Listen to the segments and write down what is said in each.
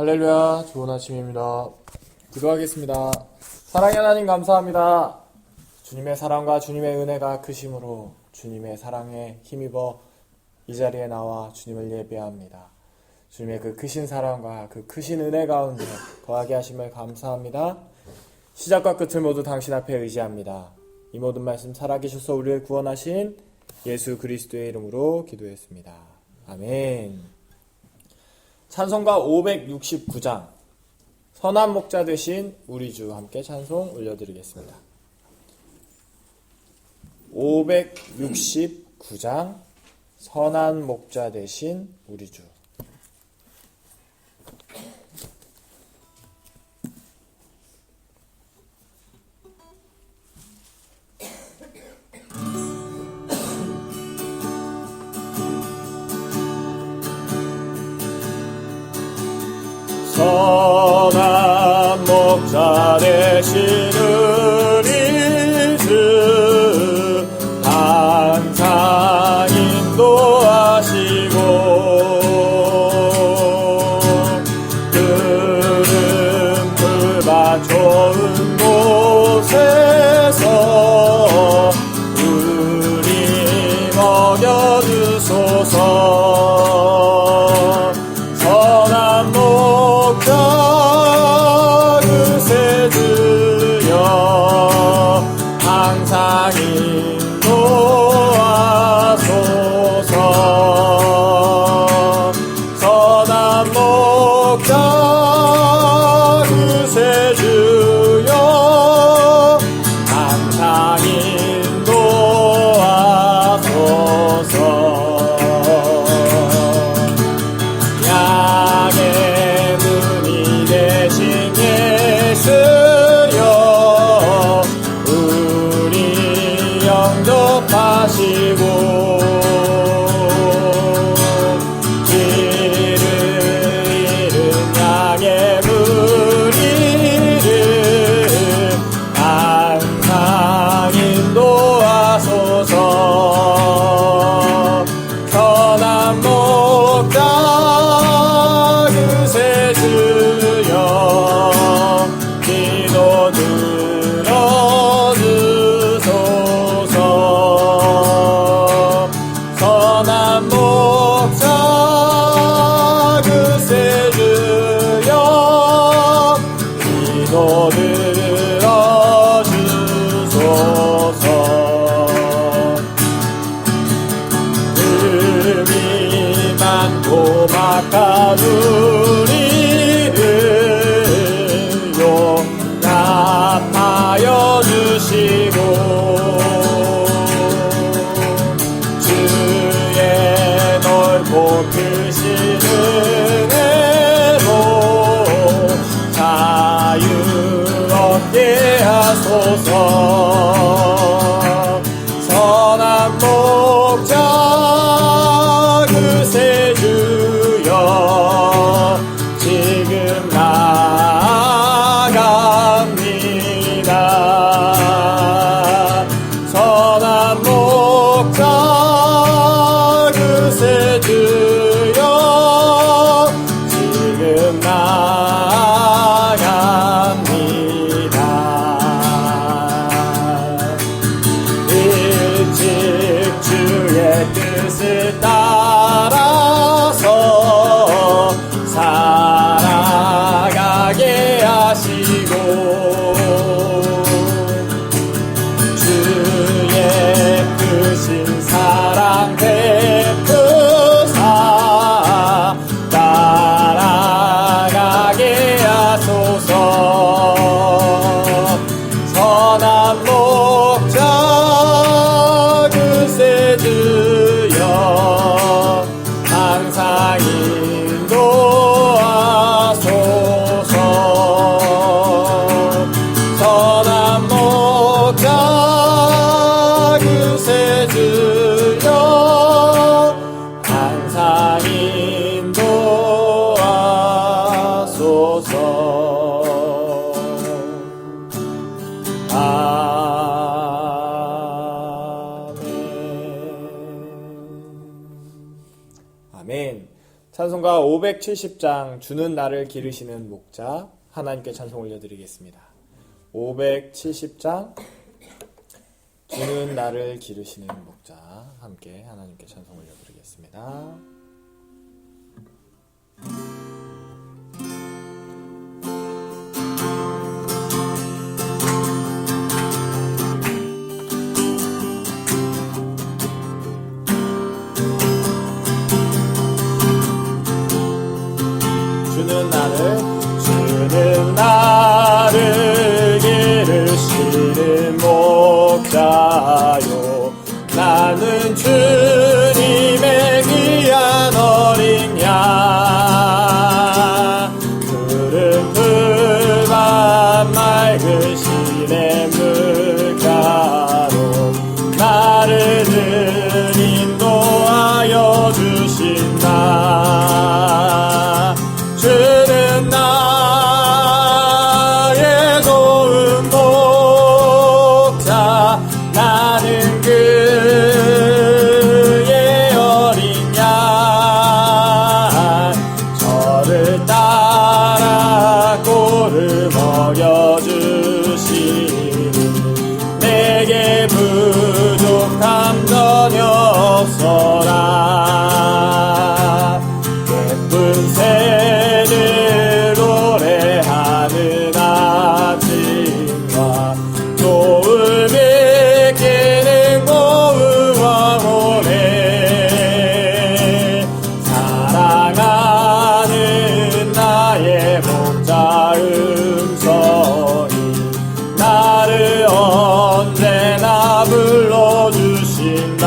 할렐루야, 좋은 아침입니다. 기도하겠습니다. 사랑의 하나님 감사합니다. 주님의 사랑과 주님의 은혜가 크심으로 주님의 사랑에 힘입어 이 자리에 나와 주님을 예배합니다. 주님의 그 크신 사랑과 그 크신 은혜 가운데 거하게 하심을 감사합니다. 시작과 끝을 모두 당신 앞에 의지합니다. 이 모든 말씀 살아계셔서 우리를 구원하신 예수 그리스도의 이름으로 기도했습니다. 아멘. 찬송가 569장 선한 목자 되신 우리 주 함께 찬송 올려드리겠습니다. 569장 선한 목자 되신 우리 주. 선한 목자 되신 우리 주 항상 인도하시고 푸른 풀밭 좋은 곳에서 우리 먹여주소서. 항상 인도하소서. 선한 목자 그새 주여 항상 인도하소서. 양의 문이 되신 예수여 영접하시고 길을 잃은 양의 무리를 항상 인도하소서. 선한 목자 그새 주여 기도 선한 목자 그새 주여 기도 들어주소서. 흠이 많고 막한 우리를 용납하여 주시고 크신 은혜로 자유 얻게 하소서. 선한 목자 그새 주여 찬송가 570장 주는 나를 기르시는 목자 하나님께 찬송 올려드리겠습니다. 570장 주는 나를 기르시는 목자 함께 하나님께 찬송 올려드리겠습니다. 주는 나를 기르시는 목자요 나는 주님의 귀한 어린 양 푸른 풀밭 맑은 시냇물가로 나를 늘 인도하여 주신다. 주는 나의 좋은 목자 나는 그의 어린 양 저를 따라 꼴을 먹여주시니 내게 부족함 전혀 없어라. 예쁜 새들 노래하는 아침과 노을을 깨는 고운 황홀에 사랑하는 나의 목자 음성이 나를 언제나 불러주신다.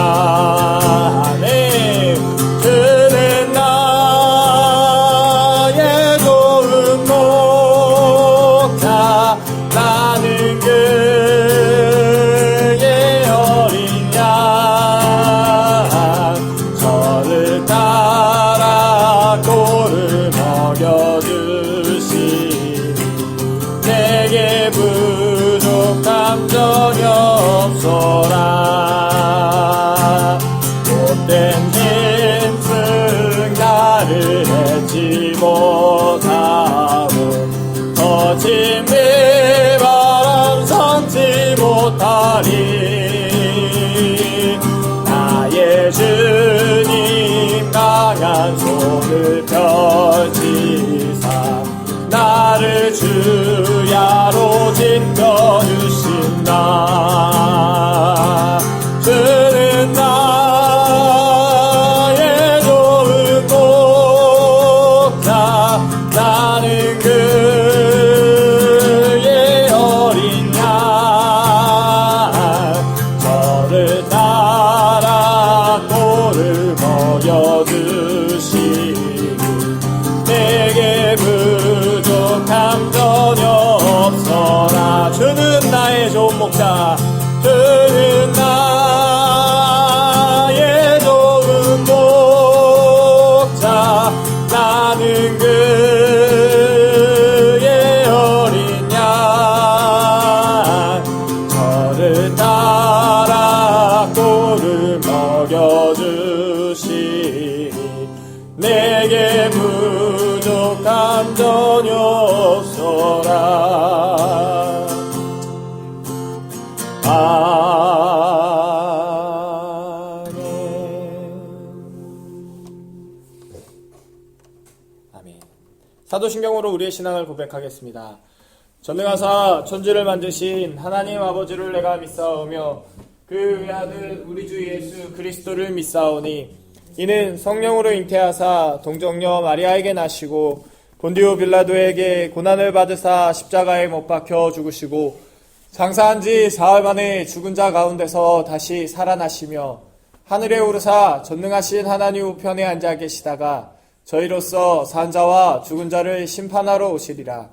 네. 그는 나의 좋은 목자 나는 그의 어린 양 저를 따라 꼴을 먹여주시니 내게 부족함 전혀 없어라. 못된 힘쓴 나를 해치 못하고 거친 비바람 선지 못하리. 나의 주님 강한 손을 펼치사 나를 주야로 지켜주신다. 주는 나의 좋은 목자 나는 그의 어린 양 저를 따라 꼴을 먹여주시니 내게 부족함 전혀 없어라. 주는 나의 좋은 목자 주는 나의 좋은 목자 나는 그의 어린 양 저를 따라 꼴을 먹여주시니 내게 부족함 전혀 없어라. 아멘. 사도신경으로 우리의 신앙을 고백하겠습니다. 전능하사 천지를 만드신 하나님 아버지를 내가 믿사오며 그 외아들 우리 주 예수 그리스도를 믿사오니 이는 성령으로 잉태하사 동정녀 마리아에게 나시고 본디오 빌라도에게 고난을 받으사 십자가에 못 박혀 죽으시고 장사한 지 사흘 만에 죽은 자 가운데서 다시 살아나시며 하늘에 오르사 전능하신 하나님 우편에 앉아 계시다가 저희로서 산 자와 죽은 자를 심판하러 오시리라.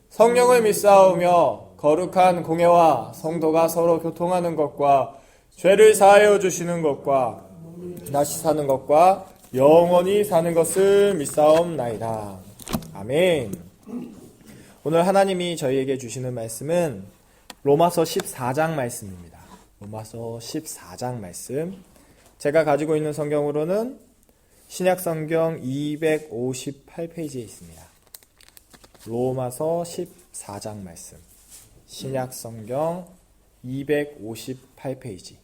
성령을 믿사오며 거룩한 공예와 성도가 서로 교통하는 것과 죄를 사하여 주시는 것과 다시 사는 것과 영원히 사는 것을 믿사옵나이다. 아멘. 오늘 하나님이 저희에게 주시는 말씀은 로마서 14장 말씀입니다. 로마서 14장 말씀. 제가 가지고 있는 성경으로는 신약성경 258페이지에 있습니다. 로마서 14장 말씀. 신약성경 258페이지.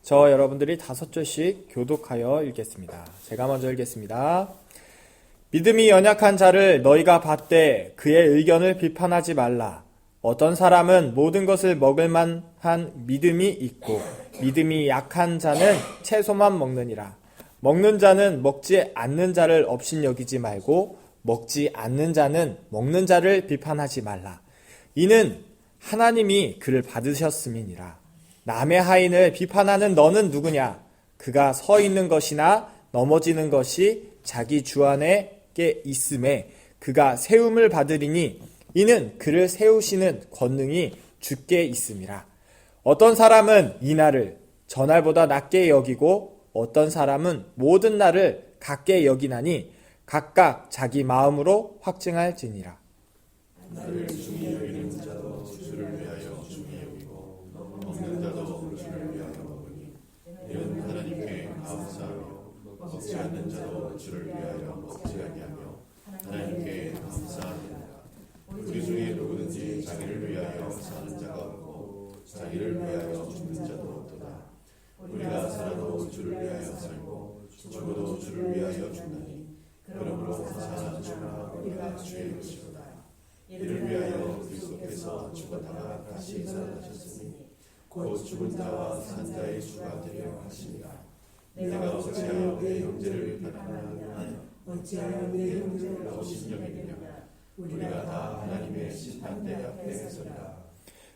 저 여러분들이 5절씩 교독하여 읽겠습니다. 제가 먼저 읽겠습니다. 믿음이 연약한 자를 너희가 받되 그의 의견을 비판하지 말라. 어떤 사람은 모든 것을 먹을 만한 믿음이 있고 믿음이 약한 자는 채소만 먹느니라. 먹는 자는 먹지 않는 자를 업신여기지 말고 먹지 않는 자는 먹는 자를 비판하지 말라. 이는 하나님이 그를 받으셨음이니라. 남의 하인을 비판하는 너는 누구냐? 그가 서 있는 것이나 넘어지는 것이 자기 주 안에 있음에 그가 세움을 받으리니 이는 그를 세우시는 권능이 주께 있음이라. 어떤 사람은 이 날을 전날보다 낮게 여기고 어떤 사람은 모든 날을 같게 여기나니 각각 자기 마음으로 확증할지니라. 나를 중히 여기는 자도 주를 위하여 중히 여기고 먹는 자도 주를 위하여 먹으니 이는 하나님께 감사하며 먹지 않는 자도 주를 위하여 먹지 아니하며 하나님께 감사하느니라. 우리 중에 누구든지 자기를 위하여 사는 자가 없고 자기를 위하여 죽는 자도 없도다. 우리가 살아도 주를 위하여 살고 죽어도 주를 위하여 죽나니 그러므로 사는 주나 우리가 주의 것이로다. 이를 위하여 그리스도께서 죽었다가 다시 살아나셨으니 곧 죽은 자와 산 자의 주가 되려 하십니다. 내가 어찌하여 내 형제를 비판하느냐? 어찌하여 내 형제를 업신여기느냐? 우리가 다 하나님의 심판대 앞에 서리라.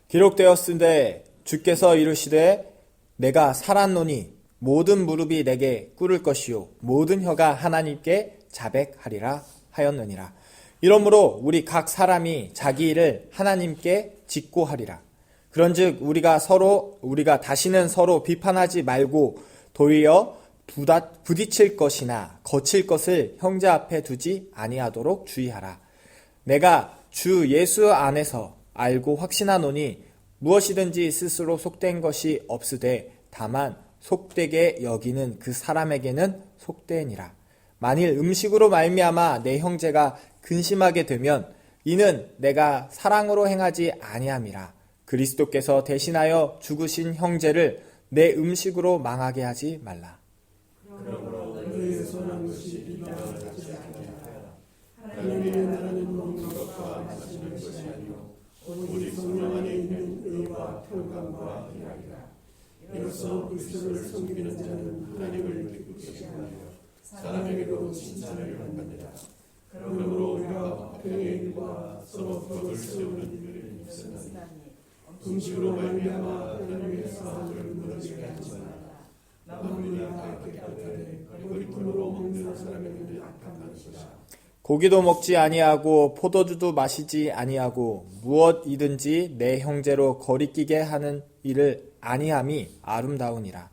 기록되었으되 주께서 이르시되 내가 살았노니 모든 무릎이 내게 꿇을 것이요 모든 혀가 하나님께 자백하리라 하였느니라. 이러므로 우리 각 사람이 자기 일을 하나님께 직고하리라. 그런즉 우리가 다시는 서로 비판하지 말고 도리어 부딪힐 것이나 거칠 것을 형제 앞에 두지 아니하도록 주의하라. 내가 주 예수 안에서 알고 확신하노니 무엇이든지 스스로 속된 것이 없으되 다만 속되게 여기는 그 사람에게는 속되니라. 만일 음식으로 말미암아 내 형제가 근심하게 되면 이는 내가 사랑으로 행하지 아니함이라. 그리스도께서 대신하여 죽으신 형제를 내 음식으로 망하게 하지 말라. 그러므로 너희의 선한 것이 비방을 받지 아니하여 하나님의 나라는 먹는 것과 마시는 것이 아니요 오직 성령 안에 있는 의와 평강과 희락이라. 이로써 그리스도를 섬기는 자는 하나님을 기쁘게 하며 사람에게도 칭찬을 받느니라. 그러므로 우리가 화평의 일과 서로 덕을 세우는 일을 힘쓰나니 음식으로 말미암아 하나님의 사랑을 무너지게 하지 말라. 만물이 다 깨끗하되 거짓말로 먹는 사람에게는 악한 것이라. 고기도 먹지 아니하고 포도주도 마시지 아니하고 무엇이든지 내 형제로 거리끼게 하는 일을 아니함이 아름다우니라.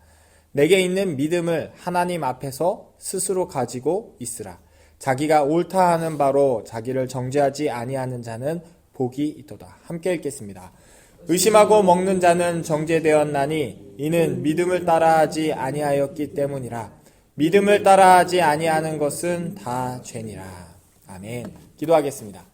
내게 있는 믿음을 하나님 앞에서 스스로 가지고 있으라. 자기가 옳다 하는 바로 자기를 정죄하지 아니하는 자는 복이 있도다. 함께 읽겠습니다. 의심하고 먹는 자는 정죄되었나니 이는 믿음을 따라하지 아니하였기 때문이라. 믿음을 따라하지 아니하는 것은 다 죄니라. 아멘. 기도하겠습니다.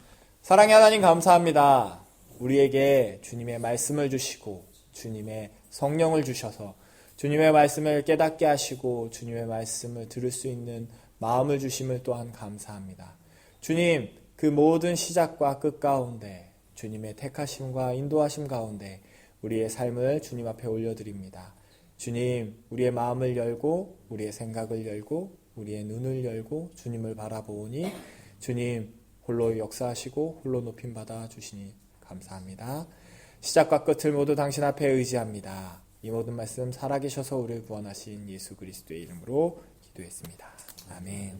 사랑의 하나님 감사합니다. 우리에게 주님의 말씀을 주시고 주님의 성령을 주셔서 주님의 말씀을 깨닫게 하시고 주님의 말씀을 들을 수 있는 마음을 주심을 또한 감사합니다. 주님, 그 모든 시작과 끝 가운데 주님의 택하심과 인도하심 가운데 우리의 삶을 주님 앞에 올려드립니다. 주님, 우리의 마음을 열고 우리의 생각을 열고 우리의 눈을 열고 주님을 바라보니 주님 홀로 역사하시고 홀로 높임받아 주시니 감사합니다. 시작과 끝을 모두 당신 앞에 의지합니다. 이 모든 말씀 살아계셔서 우리를 구원하신 예수 그리스도의 이름으로 기도했습니다. 아멘.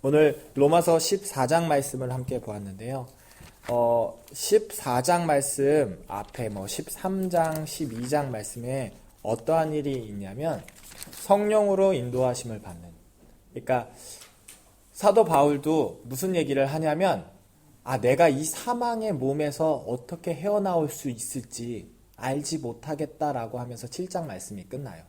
오늘 로마서 14장 말씀을 함께 보았는데요. 14장 말씀 앞에 13장, 12장 말씀에 어떠한 일이 있냐면 성령으로 인도하심을 받는. 그러니까 사도 바울도 무슨 얘기를 하냐면 내가 이 사망의 몸에서 어떻게 헤어나올 수 있을지 알지 못하겠다라고 하면서 7장 말씀이 끝나요.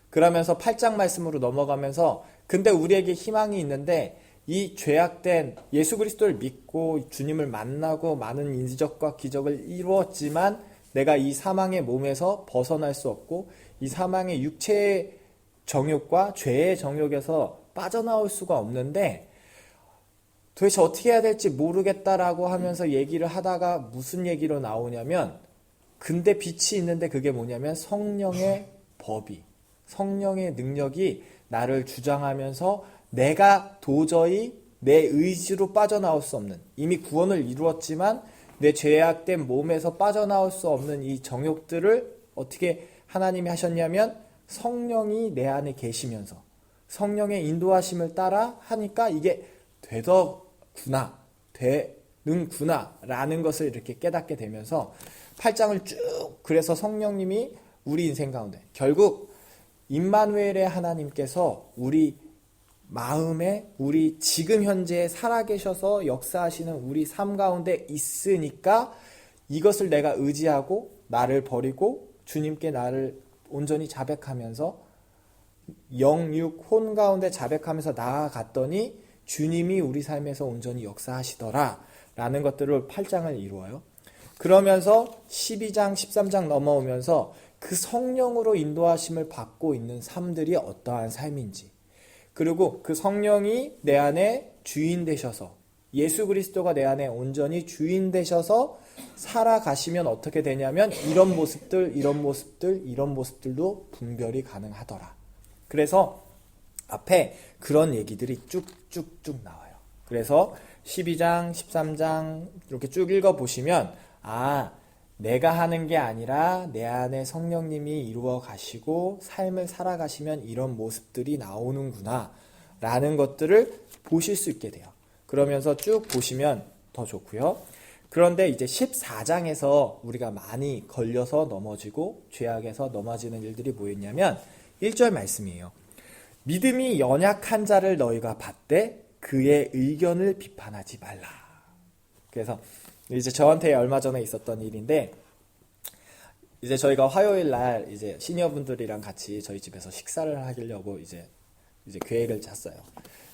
그러면서 8장 말씀으로 넘어가면서 근데 우리에게 희망이 있는데 이 죄악된 예수 그리스도를 믿고 주님을 만나고 많은 인적과 기적을 이루었지만 내가 이 사망의 몸에서 벗어날 수 없고 이 사망의 육체의 정욕과 죄의 정욕에서 빠져나올 수가 없는데 도대체 어떻게 해야 될지 모르겠다라고 하면서 얘기를 하다가 무슨 얘기로 나오냐면 근데 빛이 있는데 그게 뭐냐면 성령의 법이 성령의 능력이 나를 주장하면서 내가 도저히 내 의지로 빠져나올 수 없는 이미 구원을 이루었지만 내 죄악된 몸에서 빠져나올 수 없는 이 정욕들을 어떻게 하나님이 하셨냐면 성령이 내 안에 계시면서 성령의 인도하심을 따라 하니까 이게 되는구나 라는 것을 이렇게 깨닫게 되면서 8장을 쭉 그래서 성령님이 우리 인생 가운데 결국 임마누엘의 하나님께서 우리 마음에 우리 지금 현재 살아계셔서 역사하시는 우리 삶 가운데 있으니까 이것을 내가 의지하고 나를 버리고 주님께 나를 온전히 자백하면서 영육 혼 가운데 자백하면서 나아갔더니 주님이 우리 삶에서 온전히 역사하시더라 라는 것들을 8장을 이루어요. 그러면서 12장 13장 넘어오면서 그 성령으로 인도하심을 받고 있는 삶들이 어떠한 삶인지 그리고 그 성령이 내 안에 주인 되셔서 예수 그리스도가 내 안에 온전히 주인 되셔서 살아가시면 어떻게 되냐면 이런 모습들도 분별이 가능하더라. 그래서 앞에 그런 얘기들이 쭉쭉쭉 나와요. 그래서 12장, 13장 이렇게 쭉 읽어보시면 내가 하는 게 아니라 내 안에 성령님이 이루어 가시고 삶을 살아가시면 이런 모습들이 나오는구나 라는 것들을 보실 수 있게 돼요. 그러면서 쭉 보시면 더 좋고요. 그런데 이제 14장에서 우리가 많이 걸려서 넘어지고 죄악에서 넘어지는 일들이 뭐였냐면 1절 말씀이에요. 믿음이 연약한 자를 너희가 받되 그의 의견을 비판하지 말라. 그래서 이제 저한테 얼마 전에 있었던 일인데 이제 저희가 화요일 날 이제 시니어분들이랑 같이 저희 집에서 식사를 하려고 이제 계획을 짰어요.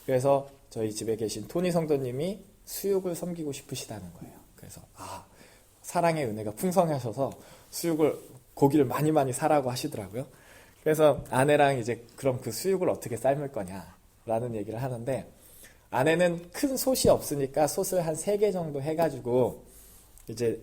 그래서 저희 집에 계신 토니 성도님이 수육을 섬기고 싶으시다는 거예요. 그래서 사랑의 은혜가 풍성하셔서 고기를 많이 사라고 하시더라고요. 그래서 아내랑 이제 그럼 그 수육을 어떻게 삶을 거냐라는 얘기를 하는데 아내는 큰 솥이 없으니까 솥을 한 3개 정도 해가지고 이제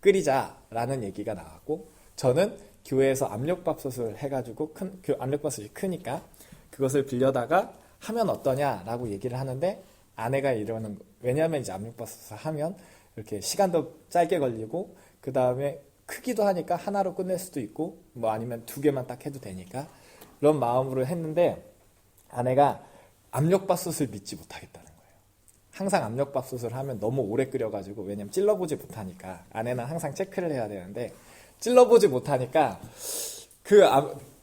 끓이자라는 얘기가 나왔고 저는 교회에서 압력밥솥을 해가지고 그 압력밥솥이 크니까 그것을 빌려다가 하면 어떠냐라고 얘기를 하는데 아내가 이러는 왜냐하면 이제 압력밥솥을 하면 이렇게 시간도 짧게 걸리고 그 다음에 크기도 하니까 하나로 끝낼 수도 있고 뭐 아니면 2개만 딱 해도 되니까 그런 마음으로 했는데 아내가 압력밥솥을 믿지 못하겠다는 거예요. 항상 압력밥솥을 하면 너무 오래 끓여가지고 왜냐면 찔러보지 못하니까 아내는 항상 체크를 해야 되는데 찔러보지 못하니까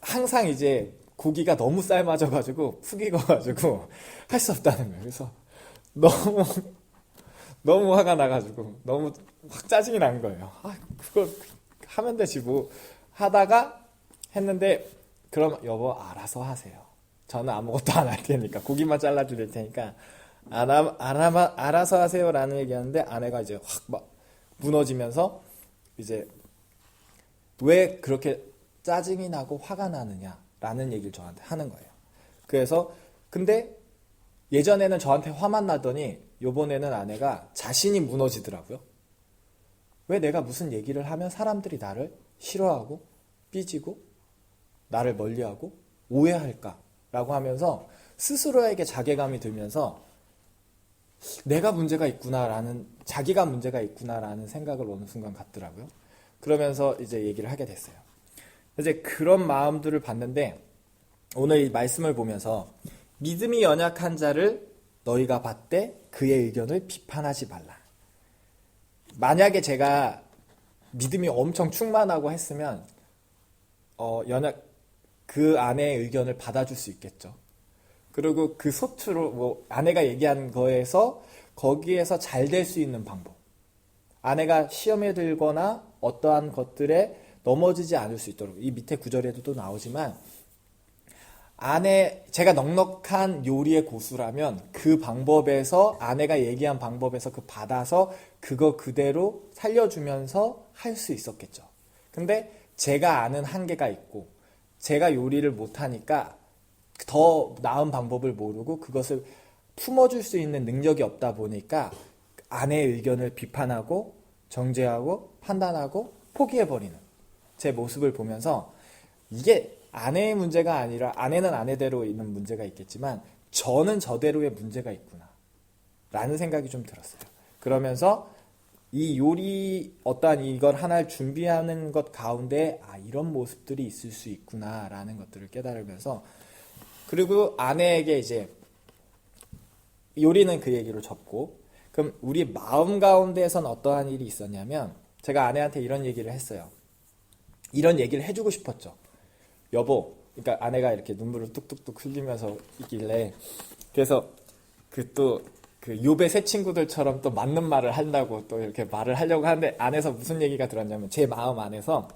항상 이제 고기가 너무 삶아져가지고 푹 익어가지고 할 수 없다는 거예요. 그래서 너무 화가 나가지고 너무 확 짜증이 난 거예요. 그거 하면 되지 뭐 하다가 했는데 그럼 여보 알아서 하세요. 저는 아무것도 안 할 테니까 고기만 잘라드릴 테니까 알아서 하세요 라는 얘기하는데 아내가 이제 확 막 무너지면서 이제 왜 그렇게 짜증이 나고 화가 나느냐 라는 얘기를 저한테 하는 거예요. 그래서 근데 예전에는 저한테 화만 나더니 요번에는 아내가 자신이 무너지더라고요. 왜 내가 무슨 얘기를 하면 사람들이 나를 싫어하고 삐지고 나를 멀리하고 오해할까 라고 하면서 스스로에게 자괴감이 들면서 내가 문제가 있구나라는 자기가 문제가 있구나라는 생각을 어느 순간 갖더라고요. 그러면서 이제 얘기를 하게 됐어요. 이제 그런 마음들을 봤는데 오늘 이 말씀을 보면서 믿음이 연약한 자를 너희가 받되 그의 의견을 비판하지 말라. 만약에 제가 믿음이 엄청 충만하고 했으면 그 아내의 의견을 받아줄 수 있겠죠. 그리고 그 소투로 아내가 얘기한 거에서 거기에서 잘 될 수 있는 방법. 아내가 시험에 들거나 어떠한 것들에 넘어지지 않을 수 있도록 이 밑에 구절에도 또 나오지만 제가 넉넉한 요리의 고수라면 그 방법에서 아내가 얘기한 방법에서 그 받아서 그거 그대로 살려주면서 할 수 있었겠죠. 근데 제가 아는 한계가 있고 제가 요리를 못하니까 더 나은 방법을 모르고 그것을 품어줄 수 있는 능력이 없다 보니까 아내의 의견을 비판하고 정죄하고 판단하고 포기해버리는 제 모습을 보면서 이게 아내의 문제가 아니라 아내는 아내대로 있는 문제가 있겠지만 저는 저대로의 문제가 있구나 라는 생각이 좀 들었어요. 그러면서 이 요리 어떠한 이걸 하나를 준비하는 것 가운데 이런 모습들이 있을 수 있구나 라는 것들을 깨달으면서 그리고 아내에게 이제 요리는 그 얘기로 접고 그럼 우리 마음 가운데에선 어떠한 일이 있었냐면 제가 아내한테 이런 얘기를 했어요. 이런 얘기를 해주고 싶었죠. 여보, 그러니까 아내가 이렇게 눈물을 뚝뚝뚝 흘리면서 있길래 그래서 그 욥의 새 친구들처럼 또 맞는 말을 한다고 또 이렇게 말을 하려고 하는데 안에서 무슨 얘기가 들었냐면 제 마음 안에서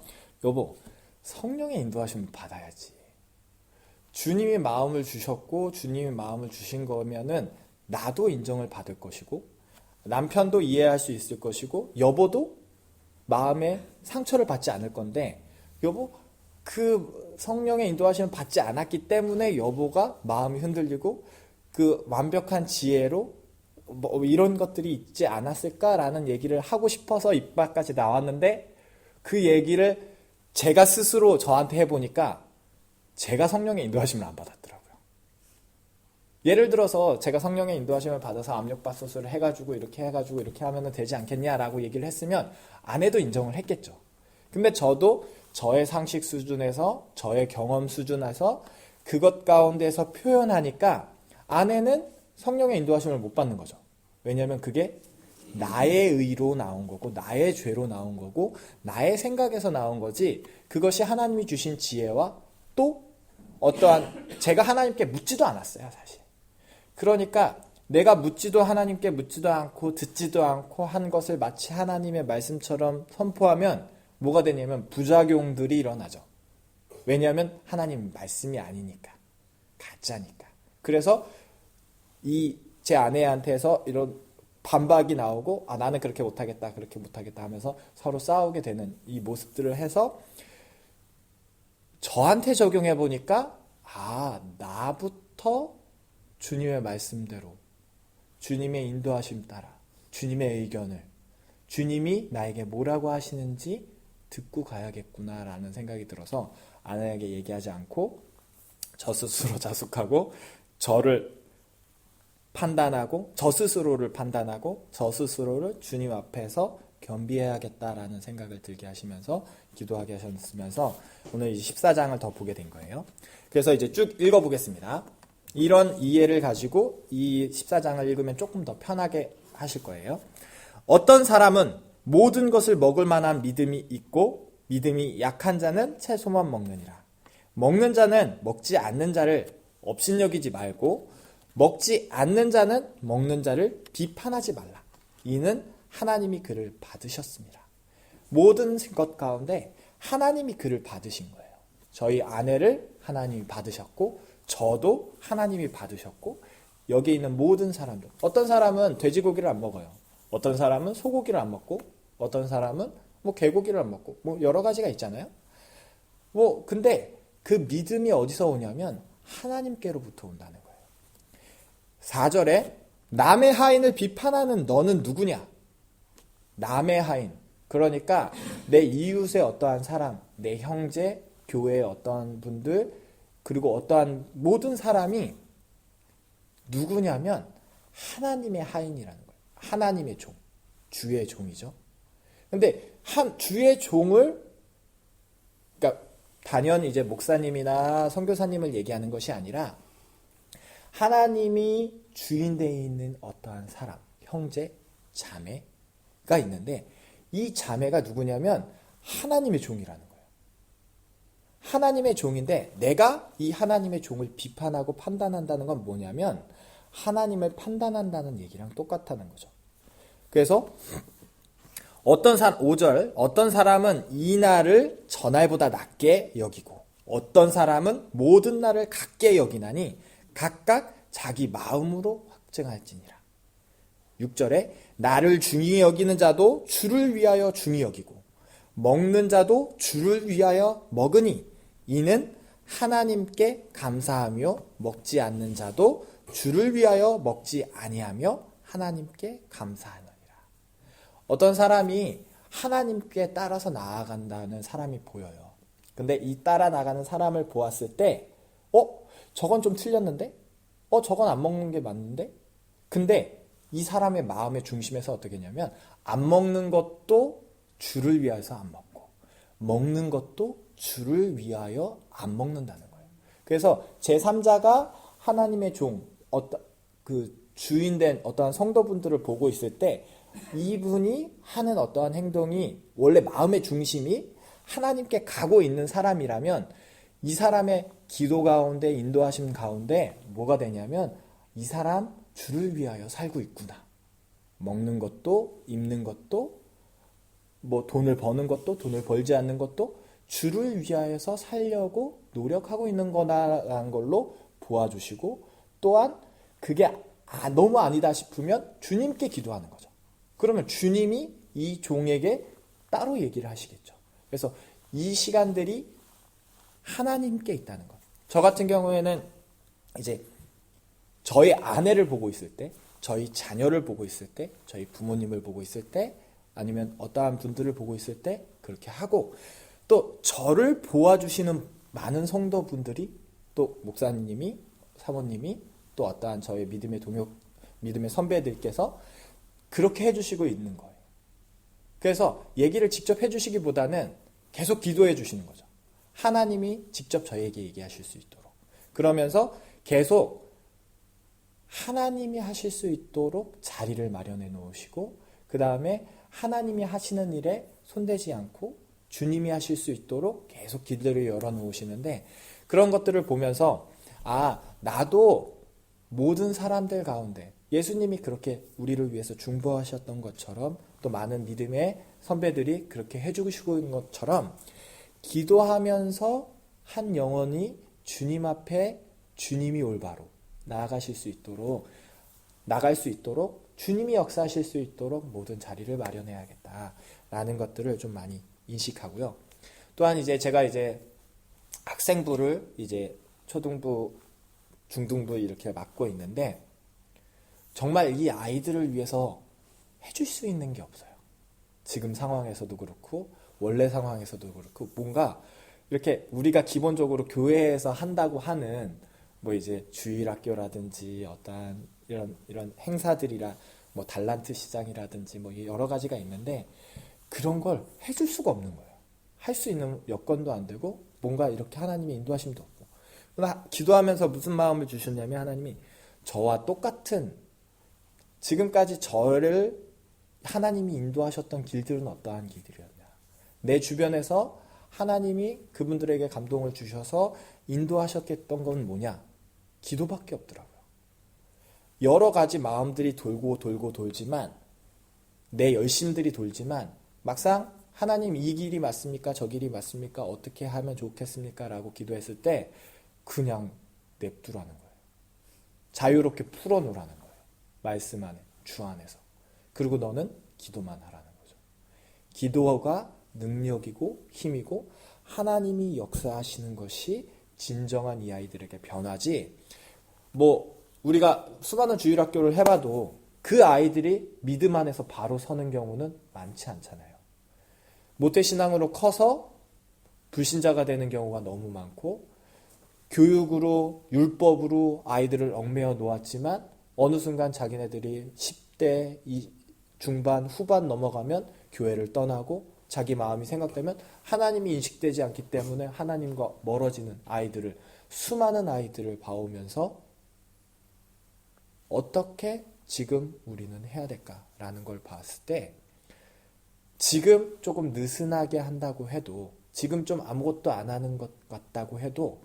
여보, 성령의 인도하심을 받아야지. 주님이 마음을 주셨고 주님이 마음을 주신 거면은 나도 인정을 받을 것이고 남편도 이해할 수 있을 것이고 여보도 마음에 상처를 받지 않을 건데 여보 그 성령의 인도하심을 받지 않았기 때문에 여보가 마음이 흔들리고 그 완벽한 지혜로 뭐 이런 것들이 있지 않았을까라는 얘기를 하고 싶어서 입 밖까지 나왔는데 그 얘기를 제가 스스로 저한테 해보니까 제가 성령의 인도하심을 안 받았더라고요. 예를 들어서 제가 성령의 인도하심을 받아서 압력밥솥을 해가지고 이렇게 하면 되지 않겠냐라고 얘기를 했으면 아내도 인정을 했겠죠. 근데 저도 저의 상식 수준에서 저의 경험 수준에서 그것 가운데서 표현하니까 아내는 성령의 인도하심을 못 받는 거죠. 왜냐하면 그게 나의 의로 나온 거고 나의 죄로 나온 거고 나의 생각에서 나온 거지 그것이 하나님이 주신 지혜와 또 어떠한 제가 하나님께 묻지도 않았어요 사실. 그러니까 내가 하나님께 묻지도 않고 듣지도 않고 한 것을 마치 하나님의 말씀처럼 선포하면 뭐가 되냐면 부작용들이 일어나죠. 왜냐하면 하나님 말씀이 아니니까 가짜니까. 그래서 제 아내한테서 이런 반박이 나오고 나는 그렇게 못하겠다 하면서 서로 싸우게 되는 이 모습들을 해서 저한테 적용해 보니까 나부터 주님의 말씀대로 주님의 인도하심 따라 주님의 의견을 주님이 나에게 뭐라고 하시는지 듣고 가야겠구나라는 생각이 들어서 아내에게 얘기하지 않고 저 스스로 자숙하고 저를 판단하고 저 스스로를 판단하고 저 스스로를 주님 앞에서 겸비해야겠다라는 생각을 들게 하시면서 기도하게 하셨으면서 오늘 이제 14장을 더 보게 된 거예요. 그래서 이제 쭉 읽어보겠습니다. 이런 이해를 가지고 이 14장을 읽으면 조금 더 편하게 하실 거예요. 어떤 사람은 모든 것을 먹을 만한 믿음이 있고 믿음이 약한 자는 채소만 먹느니라. 먹는 자는 먹지 않는 자를 업신여기지 말고 먹지 않는 자는 먹는 자를 비판하지 말라. 이는 하나님이 그를 받으셨습니다. 모든 것 가운데 하나님이 그를 받으신 거예요. 저희 아내를 하나님이 받으셨고 저도 하나님이 받으셨고 여기 있는 모든 사람들 어떤 사람은 돼지고기를 안 먹어요. 어떤 사람은 소고기를 안 먹고 어떤 사람은 개고기를 안 먹고 여러 가지가 있잖아요. 근데 그 믿음이 어디서 오냐면 하나님께로부터 온다는 거예요. 4절에 남의 하인을 비판하는 너는 누구냐? 남의 하인. 그러니까 내 이웃의 어떠한 사람, 내 형제, 교회의 어떠한 분들, 그리고 어떠한 모든 사람이 누구냐면 하나님의 하인이라는 거예요. 하나님의 종, 주의 종이죠. 근데 주의 종을 그러니까 단연 이제 목사님이나 선교사님을 얘기하는 것이 아니라 하나님이 주인되어 있는 어떠한 사람, 형제, 자매가 있는데 이 자매가 누구냐면 하나님의 종이라는 거예요. 하나님의 종인데 내가 이 하나님의 종을 비판하고 판단한다는 건 뭐냐면 하나님을 판단한다는 얘기랑 똑같다는 거죠. 그래서 5절 어떤 사람은 이날을 전날보다 낮게 여기고 어떤 사람은 모든 날을 같게 여기나니 각각 자기 마음으로 확증할지니라. 6절에 나를 중히 여기는 자도 주를 위하여 중히 여기고 먹는 자도 주를 위하여 먹으니 이는 하나님께 감사하며 먹지 않는 자도 주를 위하여 먹지 아니하며 하나님께 감사하느니라. 어떤 사람이 하나님께 따라서 나아간다는 사람이 보여요. 근데 이 따라 나가는 사람을 보았을 때 저건 좀 틀렸는데? 저건 안 먹는 게 맞는데? 근데 이 사람의 마음의 중심에서 어떻게 했냐면 안 먹는 것도 주를 위해서 안 먹고 먹는 것도 주를 위하여 안 먹는다는 거예요. 그래서 제3자가 하나님의 주인된 어떠한 성도분들을 보고 있을 때 이분이 하는 어떠한 행동이 원래 마음의 중심이 하나님께 가고 있는 사람이라면 이 사람의 기도 가운데 인도하심 가운데 뭐가 되냐면 이 사람 주를 위하여 살고 있구나. 먹는 것도 입는 것도 뭐 돈을 버는 것도 돈을 벌지 않는 것도 주를 위하여서 살려고 노력하고 있는 거다라는 걸로 보아주시고 또한 그게 너무 아니다 싶으면 주님께 기도하는 거죠. 그러면 주님이 이 종에게 따로 얘기를 하시겠죠. 그래서 이 시간들이 하나님께 있다는 것. 저 같은 경우에는 이제 저희 아내를 보고 있을 때, 저희 자녀를 보고 있을 때, 저희 부모님을 보고 있을 때, 아니면 어떠한 분들을 보고 있을 때 그렇게 하고 또 저를 도와주시는 많은 성도분들이 또 목사님이, 사모님이 또 어떠한 저의 믿음의 선배들께서 그렇게 해주시고 있는 거예요. 그래서 얘기를 직접 해주시기보다는 계속 기도해 주시는 거죠. 하나님이 직접 저에게 얘기하실 수 있도록. 그러면서 계속 하나님이 하실 수 있도록 자리를 마련해 놓으시고 그 다음에 하나님이 하시는 일에 손대지 않고 주님이 하실 수 있도록 계속 길들을 열어 놓으시는데 그런 것들을 보면서 나도 모든 사람들 가운데 예수님이 그렇게 우리를 위해서 중보하셨던 것처럼 또 많은 믿음의 선배들이 그렇게 해주시고 있는 것처럼 기도하면서 한 영혼이 주님 앞에 주님이 올바로 나갈 수 있도록 주님이 역사하실 수 있도록 모든 자리를 마련해야겠다라는 것들을 좀 많이 인식하고요. 또한 제가 학생부를 초등부, 중등부 이렇게 맡고 있는데 정말 이 아이들을 위해서 해줄 수 있는 게 없어요. 지금 상황에서도 그렇고 원래 상황에서도 그렇고 뭔가 이렇게 우리가 기본적으로 교회에서 한다고 하는 주일학교라든지 어떠한 이런 행사들이라 달란트 시장이라든지 여러 가지가 있는데 그런 걸 해줄 수가 없는 거예요. 할 수 있는 여건도 안 되고 뭔가 이렇게 하나님의 인도하심도 없고. 그러나 기도하면서 무슨 마음을 주셨냐면 하나님이 저와 똑같은 지금까지 저를 하나님이 인도하셨던 길들은 어떠한 길들이었냐. 내 주변에서 하나님이 그분들에게 감동을 주셔서 인도하셨던 건 뭐냐? 기도밖에 없더라고요. 여러 가지 마음들이 돌지만 내 열심들이 돌지만 막상 하나님 이 길이 맞습니까? 저 길이 맞습니까? 어떻게 하면 좋겠습니까? 라고 기도했을 때 그냥 냅두라는 거예요. 자유롭게 풀어놓으라는 거예요. 말씀 안에, 주 안에서. 그리고 너는 기도만 하라는 거죠. 기도가 능력이고 힘이고 하나님이 역사하시는 것이 진정한 이 아이들에게 변하지 우리가 수많은 주일학교를 해봐도 그 아이들이 믿음 안에서 바로 서는 경우는 많지 않잖아요. 모태신앙으로 커서 불신자가 되는 경우가 너무 많고 교육으로 율법으로 아이들을 얽매여 놓았지만 어느 순간 자기네들이 10대 중반 후반 넘어가면 교회를 떠나고 자기 마음이 생각되면 하나님이 인식되지 않기 때문에 하나님과 멀어지는 아이들을 수많은 아이들을 봐오면서 어떻게 지금 우리는 해야 될까라는 걸 봤을 때 지금 조금 느슨하게 한다고 해도 지금 좀 아무것도 안 하는 것 같다고 해도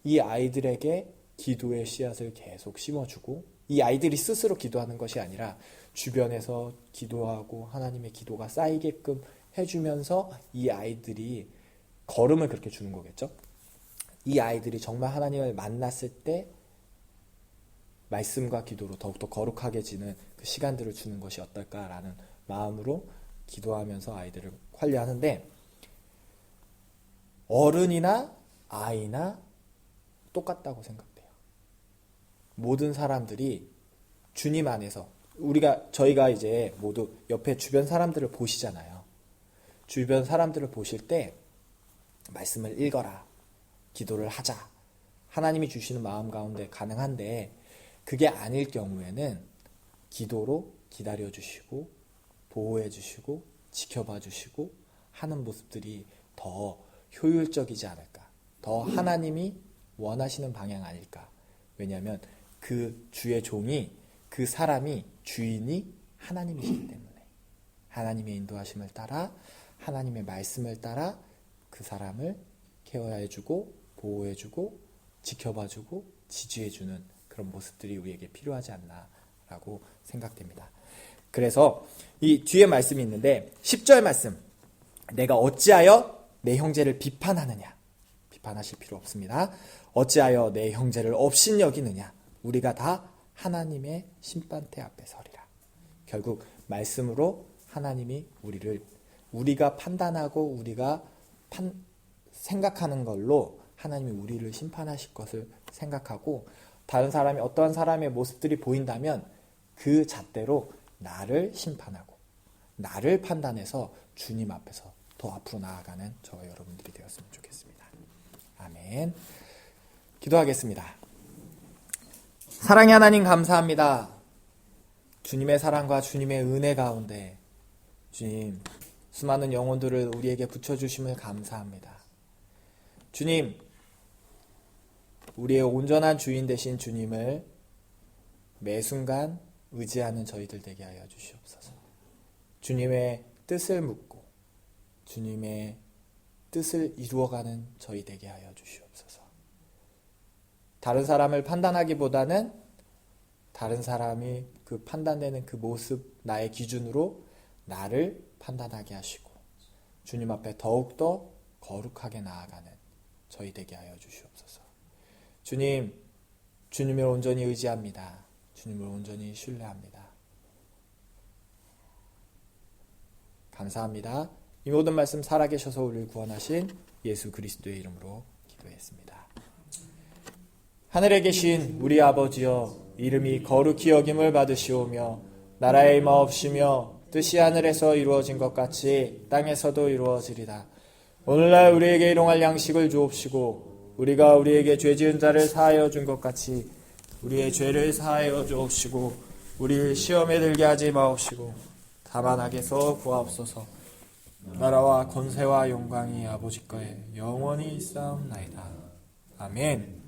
이 아이들에게 기도의 씨앗을 계속 심어주고 이 아이들이 스스로 기도하는 것이 아니라 주변에서 기도하고 하나님의 기도가 쌓이게끔 해주면서 이 아이들이 걸음을 그렇게 주는 거겠죠. 이 아이들이 정말 하나님을 만났을 때 말씀과 기도로 더욱더 거룩하게 지는 그 시간들을 주는 것이 어떨까라는 마음으로 기도하면서 아이들을 관리하는데, 어른이나 아이나 똑같다고 생각돼요. 모든 사람들이 주님 안에서, 저희가 이제 모두 옆에 주변 사람들을 보시잖아요. 주변 사람들을 보실 때 말씀을 읽어라, 기도를 하자, 하나님이 주시는 마음 가운데 가능한데, 그게 아닐 경우에는 기도로 기다려주시고 보호해주시고 지켜봐주시고 하는 모습들이 더 효율적이지 않을까, 더 하나님이 원하시는 방향 아닐까. 왜냐하면 그 주의 종이, 그 사람이, 주인이 하나님이시기 때문에 하나님의 인도하심을 따라, 하나님의 말씀을 따라 그 사람을 케어해주고 보호해주고 지켜봐주고 지지해주는 그런 모습들이 우리에게 필요하지 않나라고 생각됩니다. 그래서 이 뒤에 말씀이 있는데 10절 말씀, 내가 어찌하여 내 형제를 비판하느냐. 비판하실 필요 없습니다. 어찌하여 내 형제를 업신여기느냐. 우리가 다 하나님의 심판대 앞에 서리라. 결국 말씀으로 하나님이 우리가 판단하고 우리가 생각하는 걸로 하나님이 우리를 심판하실 것을 생각하고, 다른 사람이 어떠한 사람의 모습들이 보인다면 그 잣대로 나를 심판하고 나를 판단해서 주님 앞에서 더 앞으로 나아가는 저와 여러분들이 되었으면 좋겠습니다. 아멘. 기도하겠습니다. 사랑의 하나님, 감사합니다. 주님의 사랑과 주님의 은혜 가운데 주님, 수많은 영혼들을 우리에게 붙여주심을 감사합니다. 주님, 우리의 온전한 주인 되신 주님을 매 순간 의지하는 저희들 되게 하여 주시옵소서. 주님의 뜻을 묻고 주님의 뜻을 이루어가는 저희 되게 하여 주시옵소서. 다른 사람을 판단하기보다는 다른 사람이 그 판단되는 그 모습, 나의 기준으로 나를 판단하게 하시고 주님 앞에 더욱더 거룩하게 나아가는 저희 되게 하여 주시옵소서. 주님, 주님을 온전히 의지합니다. 주님을 온전히 신뢰합니다. 감사합니다. 이 모든 말씀 살아계셔서 우리를 구원하신 예수 그리스도의 이름으로 기도했습니다. 하늘에 계신 우리 아버지여, 이름이 거룩히 여김을 받으시오며 나라의 임하옵시며 뜻이 하늘에서 이루어진 것 같이 땅에서도 이루어지리다. 오늘날 우리에게 일용할 양식을 주옵시고 우리가 우리에게 죄지은 자를 사하여 준 것 같이 우리의 죄를 사하여 주옵시고 우리를 시험에 들게 하지 마옵시고 다만 악에서 구하옵소서. 나라와 권세와 영광이 아버지께 영원히 있사옵나이다. 아멘.